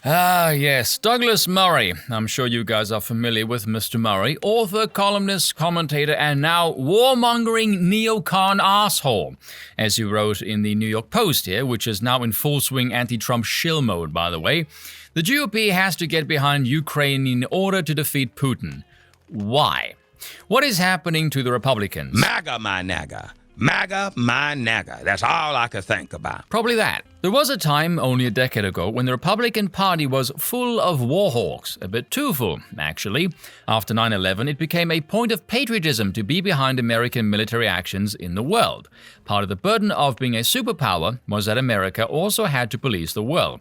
Yes, Douglas Murray. I'm sure you guys are familiar with Mr. Murray, author, columnist, commentator, and now warmongering neocon asshole, as you wrote in the New York Post here, which is now in full swing anti-Trump shill mode, by the way. The GOP has to get behind Ukraine in order to defeat Putin. Why? What is happening to the Republicans? MAGA, my naga. MAGA, my naga. That's all I could think about. Probably that. There was a time, only a decade ago, when the Republican Party was full of war hawks. A bit too full, actually. After 9/11, it became a point of patriotism to be behind American military actions in the world. Part of the burden of being a superpower was that America also had to police the world.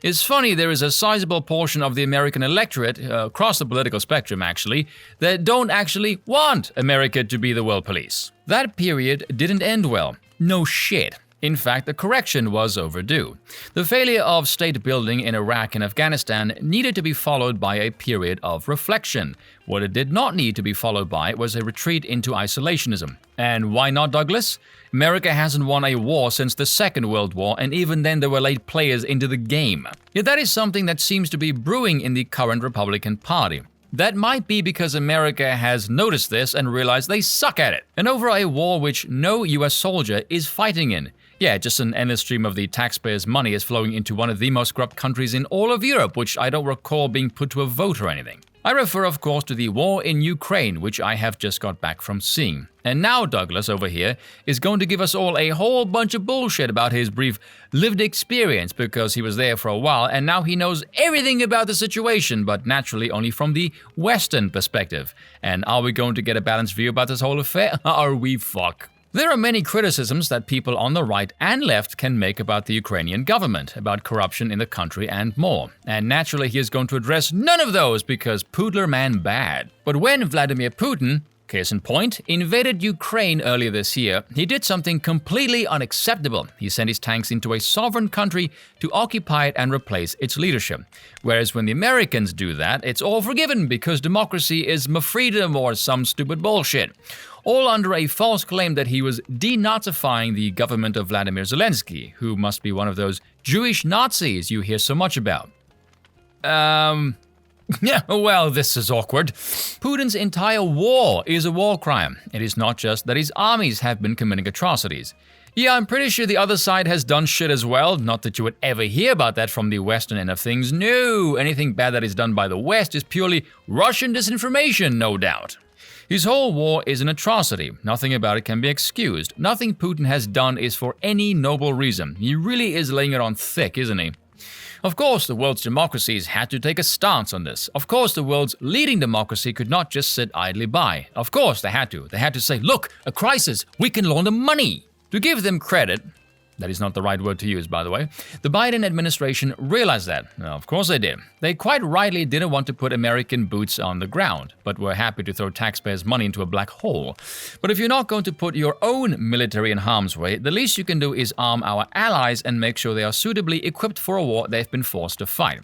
It's funny, there is a sizable portion of the American electorate, across the political spectrum actually, that don't actually want America to be the world police. That period didn't end well. No shit. In fact, the correction was overdue. The failure of state building in Iraq and Afghanistan needed to be followed by a period of reflection. What it did not need to be followed by was a retreat into isolationism. And why not, Douglas? America hasn't won a war since the Second World War, and even then there were late players into the game. Yet that is something that seems to be brewing in the current Republican Party. That might be because America has noticed this and realized they suck at it. And over a war which no US soldier is fighting in. Yeah, just an endless stream of the taxpayers' money is flowing into one of the most corrupt countries in all of Europe, which I don't recall being put to a vote or anything. I refer, of course, to the war in Ukraine, which I have just got back from seeing. And now Douglas, over here, is going to give us all a whole bunch of bullshit about his brief lived experience because he was there for a while and now he knows everything about the situation, but naturally only from the Western perspective. And are we going to get a balanced view about this whole affair? Are we fuck? There are many criticisms that people on the right and left can make about the Ukrainian government, about corruption in the country and more. And naturally he is going to address none of those because Poodler man bad. But when Vladimir Putin, case in point, invaded Ukraine earlier this year, he did something completely unacceptable. He sent his tanks into a sovereign country to occupy it and replace its leadership. Whereas when the Americans do that, it's all forgiven because democracy is my freedom or some stupid bullshit. All under a false claim that he was denazifying the government of Vladimir Zelensky, who must be one of those Jewish Nazis you hear so much about. Yeah, well, this is awkward. Putin's entire war is a war crime. It is not just that his armies have been committing atrocities. Yeah, I'm pretty sure the other side has done shit as well. Not that you would ever hear about that from the Western end of things. No, anything bad that is done by the West is purely Russian disinformation, no doubt. His whole war is an atrocity. Nothing about it can be excused. Nothing Putin has done is for any noble reason. He really is laying it on thick, isn't he? Of course, the world's democracies had to take a stance on this. Of course, the world's leading democracy could not just sit idly by. Of course, they had to. They had to say, look, a crisis, we can launder money. To give them credit, that is not the right word to use, by the way, the Biden administration realized that. Of course they did. They quite rightly didn't want to put American boots on the ground, but were happy to throw taxpayers' money into a black hole. But if you're not going to put your own military in harm's way, the least you can do is arm our allies and make sure they are suitably equipped for a war they've been forced to fight.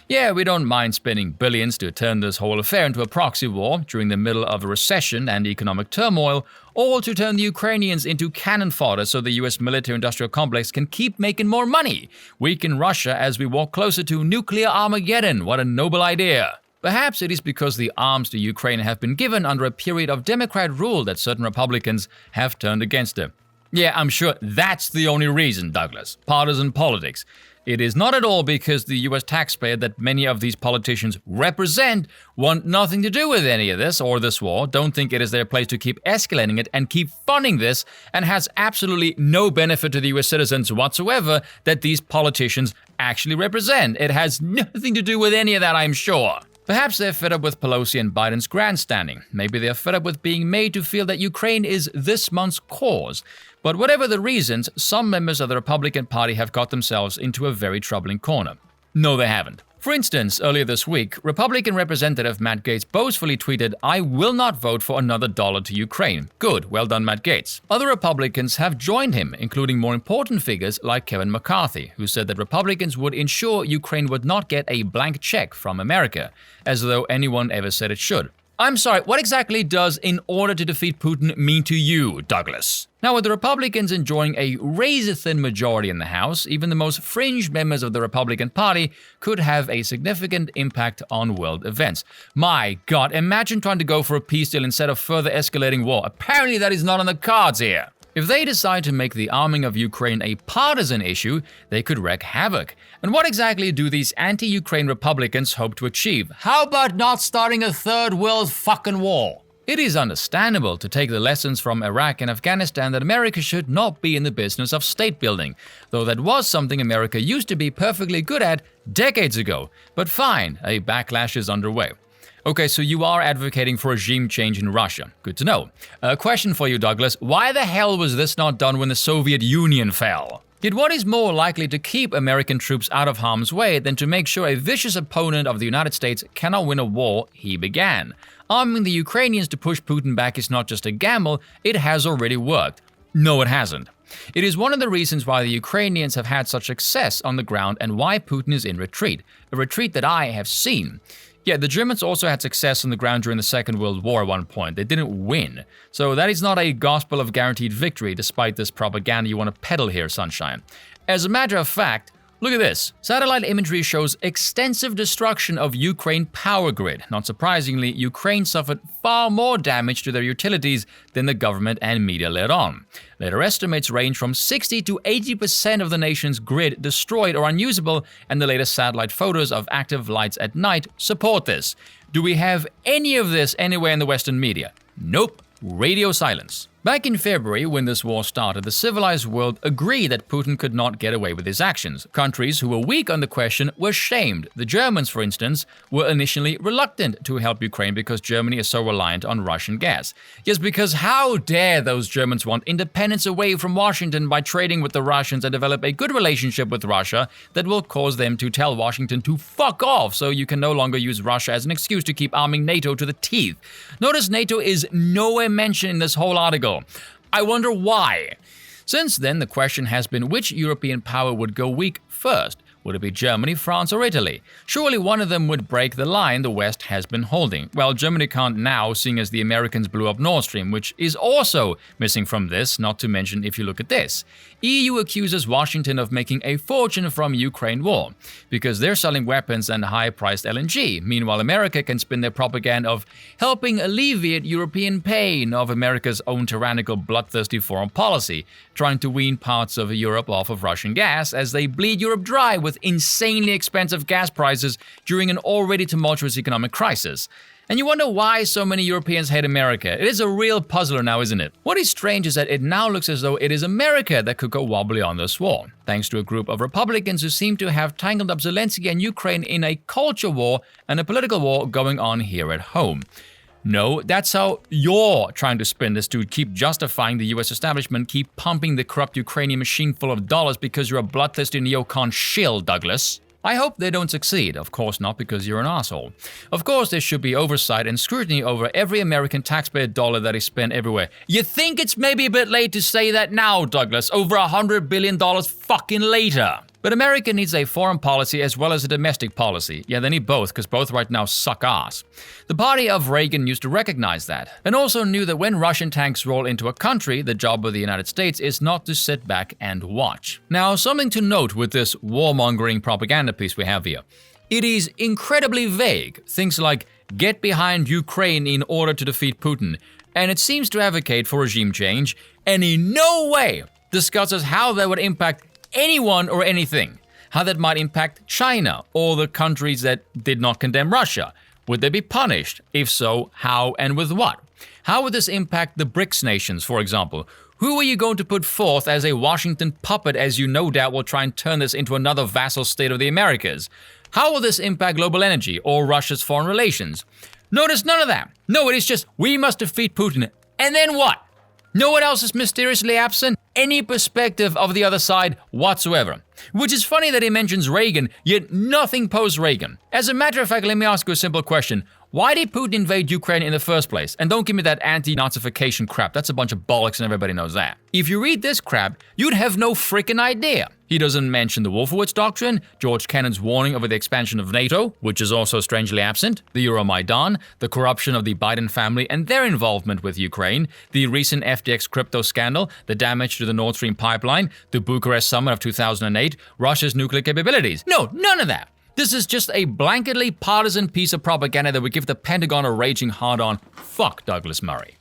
Yeah, we don't mind spending billions to turn this whole affair into a proxy war during the middle of a recession and economic turmoil, or to turn the Ukrainians into cannon fodder so the US military-industrial complex can keep making more money. Weaken Russia as we walk closer to nuclear Armageddon. What a noble idea. Perhaps it is because the arms to Ukraine have been given under a period of Democrat rule that certain Republicans have turned against it. Yeah, I'm sure that's the only reason, Douglas. Partisan politics. It is not at all because the US taxpayer that many of these politicians represent want nothing to do with any of this or this war, don't think it is their place to keep escalating it and keep funding this, and has absolutely no benefit to the US citizens whatsoever that these politicians actually represent. It has nothing to do with any of that, I'm sure. Perhaps they're fed up with Pelosi and Biden's grandstanding. Maybe they're fed up with being made to feel that Ukraine is this month's cause. But whatever the reasons, some members of the Republican Party have got themselves into a very troubling corner. No, they haven't. For instance, earlier this week, Republican Representative Matt Gaetz boastfully tweeted, "I will not vote for another dollar to Ukraine." Good, well done, Matt Gaetz. Other Republicans have joined him, including more important figures like Kevin McCarthy, who said that Republicans would ensure Ukraine would not get a blank check from America, as though anyone ever said it should. I'm sorry, what exactly does "in order to defeat Putin" mean to you, Douglas? Now, with the Republicans enjoying a razor-thin majority in the House, even the most fringe members of the Republican Party could have a significant impact on world events. My God, imagine trying to go for a peace deal instead of further escalating war. Apparently that is not on the cards here. If they decide to make the arming of Ukraine a partisan issue, they could wreak havoc. And what exactly do these anti-Ukraine Republicans hope to achieve? How about not starting a third world fucking war? It is understandable to take the lessons from Iraq and Afghanistan that America should not be in the business of state building, though that was something America used to be perfectly good at decades ago. But fine, a backlash is underway. Okay, so you are advocating for regime change in Russia. Good to know. A question for you, Douglas. Why the hell was this not done when the Soviet Union fell? Yet what is more likely to keep American troops out of harm's way than to make sure a vicious opponent of the United States cannot win a war he began? Arming the Ukrainians to push Putin back is not just a gamble, it has already worked. No, it hasn't. It is one of the reasons why the Ukrainians have had such success on the ground and why Putin is in retreat. A retreat that I have seen. Yeah, the Germans also had success on the ground during the Second World War at one point. They didn't win. So that is not a gospel of guaranteed victory, despite this propaganda you want to peddle here, Sunshine. As a matter of fact, look at this. Satellite imagery shows extensive destruction of Ukraine power grid. Not surprisingly, Ukraine suffered far more damage to their utilities than the government and media let on. Later estimates range from 60 to 80% of the nation's grid destroyed or unusable, and the latest satellite photos of active lights at night support this. Do we have any of this anywhere in the Western media? Nope. Radio silence. Back in February, when this war started, the civilized world agreed that Putin could not get away with his actions. Countries who were weak on the question were shamed. The Germans, for instance, were initially reluctant to help Ukraine because Germany is so reliant on Russian gas. Yes, because how dare those Germans want independence away from Washington by trading with the Russians and develop a good relationship with Russia that will cause them to tell Washington to fuck off so you can no longer use Russia as an excuse to keep arming NATO to the teeth. Notice NATO is nowhere mentioned in this whole article. I wonder why. Since then, the question has been which European power would go weak first. Would it be Germany, France, or Italy? Surely one of them would break the line the West has been holding. Well, Germany can't now, seeing as the Americans blew up Nord Stream, which is also missing from this, not to mention if you look at this. EU accuses Washington of making a fortune from Ukraine war, because they're selling weapons and high-priced LNG. Meanwhile, America can spin their propaganda of helping alleviate European pain of America's own tyrannical, bloodthirsty foreign policy, trying to wean parts of Europe off of Russian gas as they bleed Europe dry with insanely expensive gas prices during an already tumultuous economic crisis. And you wonder why so many Europeans hate America. It is a real puzzler now, isn't it? What is strange is that it now looks as though it is America that could go wobbly on this war, thanks to a group of Republicans who seem to have tangled up Zelensky and Ukraine in a culture war and a political war going on here at home. No, that's how you're trying to spin this to keep justifying the US establishment, keep pumping the corrupt Ukrainian machine full of dollars because you're a bloodthirsty neocon shill, Douglas. I hope they don't succeed, of course not because you're an asshole. Of course there should be oversight and scrutiny over every American taxpayer dollar that is spent everywhere. You think it's maybe a bit late to say that now, Douglas, over $100 billion fucking later. But America needs a foreign policy as well as a domestic policy. Yeah, they need both, because both right now suck ass. The party of Reagan used to recognize that, and also knew that when Russian tanks roll into a country, the job of the United States is not to sit back and watch. Now, something to note with this warmongering propaganda piece we have here. It is incredibly vague. Things like, get behind Ukraine in order to defeat Putin, and it seems to advocate for regime change, and in no way discusses how that would impact anyone or anything, how that might impact China or the countries that did not condemn Russia. Would they be punished? If so, how and with what? How would this impact the BRICS nations, for example? Who are you going to put forth as a Washington puppet, as you no doubt will try and turn this into another vassal state of the Americas? How will this impact global energy or Russia's foreign relations? Notice none of that. No, it is just, we must defeat Putin. And then what? No one else is mysteriously absent? Any perspective of the other side whatsoever. Which is funny that he mentions Reagan, yet nothing post-Reagan. As a matter of fact, let me ask you a simple question. Why did Putin invade Ukraine in the first place? And don't give me that anti-Nazification crap. That's a bunch of bollocks and everybody knows that. If you read this crap, you'd have no freaking idea. He doesn't mention the Wolfowitz Doctrine, George Kennan's warning over the expansion of NATO, which is also strangely absent, the Euromaidan, the corruption of the Biden family and their involvement with Ukraine, the recent FTX crypto scandal, the damage to the Nord Stream pipeline, the Bucharest summit of 2008, Russia's nuclear capabilities. No, none of that. This is just a blanketly partisan piece of propaganda that would give the Pentagon a raging hard-on. Fuck Douglas Murray.